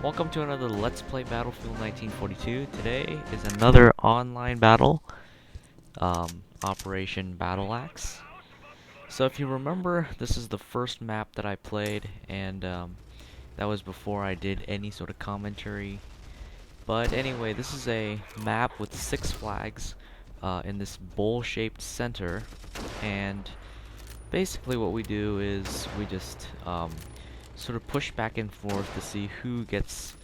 Welcome to another Let's Play Battlefield 1942. Today is another online battle, Operation Battleaxe. So if you remember, this is the first map that I played, and that was before I did any sort of commentary. But anyway, this is a map with 6 flags in this bowl-shaped center, and basically what we do is we just sort of push back and forth to see who gets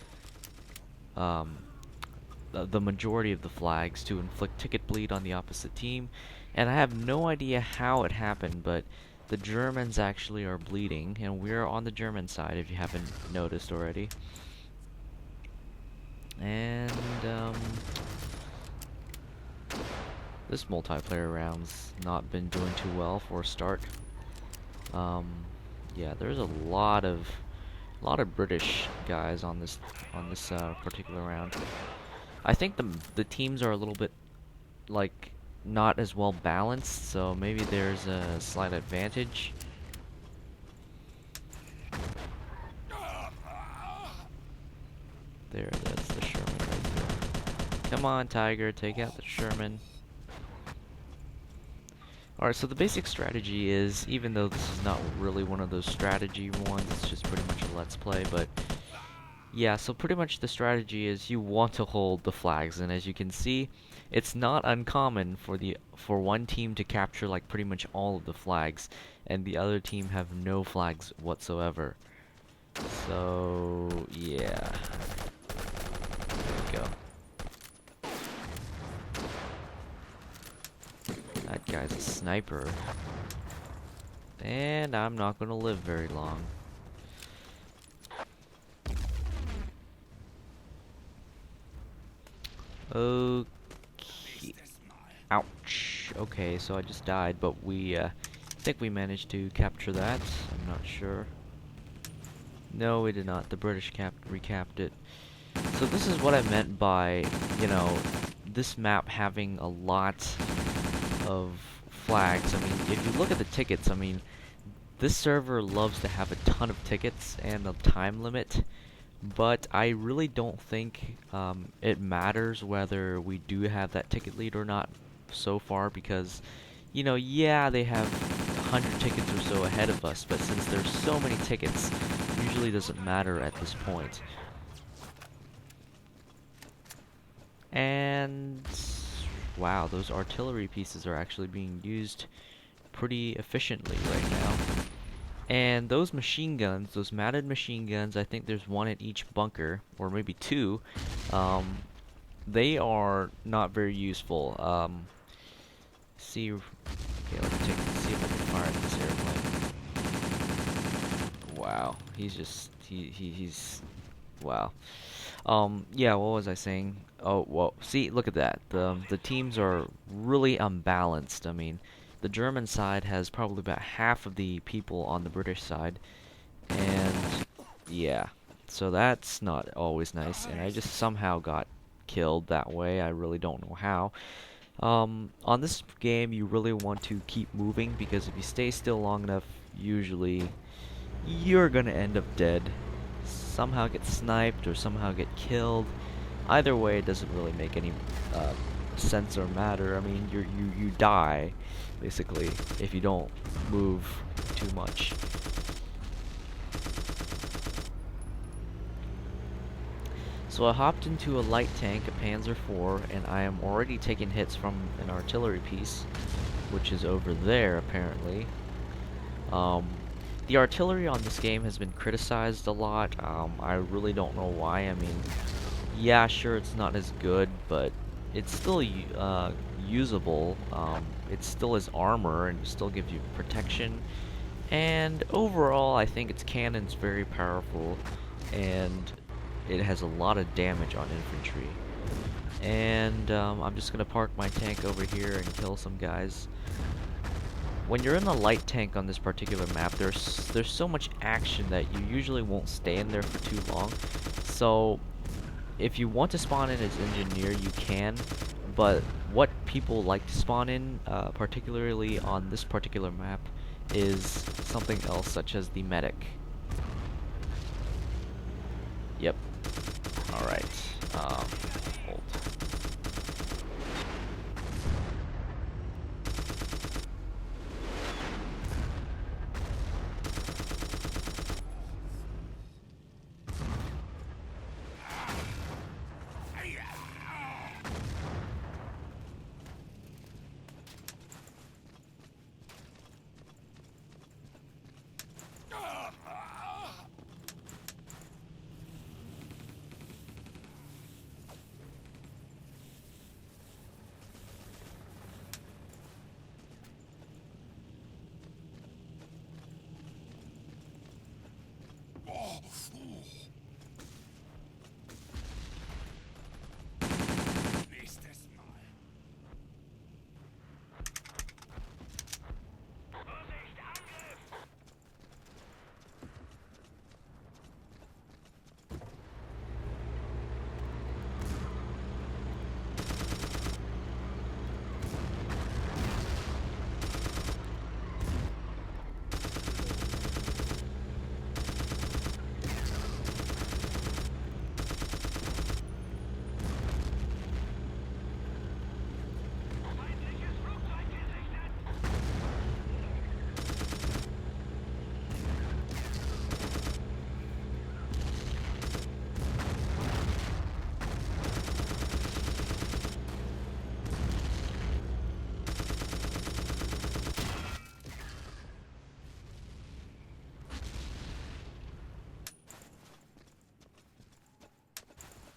the majority of the flags to inflict ticket bleed on the opposite team. And I have no idea how it happened, but the Germans actually are bleeding, and we're on the German side if you haven't noticed already. And this multiplayer round's not been doing too well for a start. Yeah, there's a lot of British guys on this particular round. I think the teams are a little bit like not as well balanced, so maybe there's a slight advantage. That's the Sherman right there. Come on, Tiger, take out the Sherman. Alright, so the basic strategy is, even though this is not really one of those strategy ones, it's just pretty much a let's play, but yeah, so pretty much the strategy is you want to hold the flags, and as you can see, it's not uncommon for one team to capture like pretty much all of the flags, and the other team have no flags whatsoever. So yeah, there we go. That guy's a sniper. And I'm not gonna live very long. Okay. Ouch. Okay, so I just died, but we think we managed to capture that. I'm not sure. No, we did not. The British recapped it. So this is what I meant by, you know, this map having a lot of flags. I mean, if you look at the tickets, I mean, this server loves to have a ton of tickets and a time limit, but I really don't think it matters whether we do have that ticket lead or not so far, because, you know, yeah, they have 100 tickets or so ahead of us, but since there's so many tickets, it usually doesn't matter at this point. And wow, those artillery pieces are actually being used pretty efficiently right now. And those machine guns, those matted machine guns, I think there's one at each bunker, or maybe two. They are not very useful. Okay, let's see if I can fire at this airplane. Wow, he's wow. Yeah, what was I saying? Oh, well, see, look at that. The teams are really unbalanced. I mean, the German side has probably about half of the people on the British side, and yeah, so that's not always nice, and I just somehow got killed that way. I really don't know how. On this game, you really want to keep moving, because if you stay still long enough, usually you're gonna end up dead. Somehow get sniped or somehow get killed. Either way, it doesn't really make any sense or matter. I mean, you die basically if you don't move too much. So I hopped into a light tank, a Panzer IV, and I am already taking hits from an artillery piece, which is over there apparently. The artillery on this game has been criticized a lot. I really don't know why. I mean, yeah, sure, it's not as good, but it's still usable. It still is armor, and it still gives you protection. And overall, I think its cannon's very powerful, and it has a lot of damage on infantry. And I'm just gonna park my tank over here and kill some guys. When you're in the light tank on this particular map, there's so much action that you usually won't stay in there for too long. So if you want to spawn in as engineer, you can, but what people like to spawn in, particularly on this particular map, is something else, such as the medic. Yep. Alright. Hold.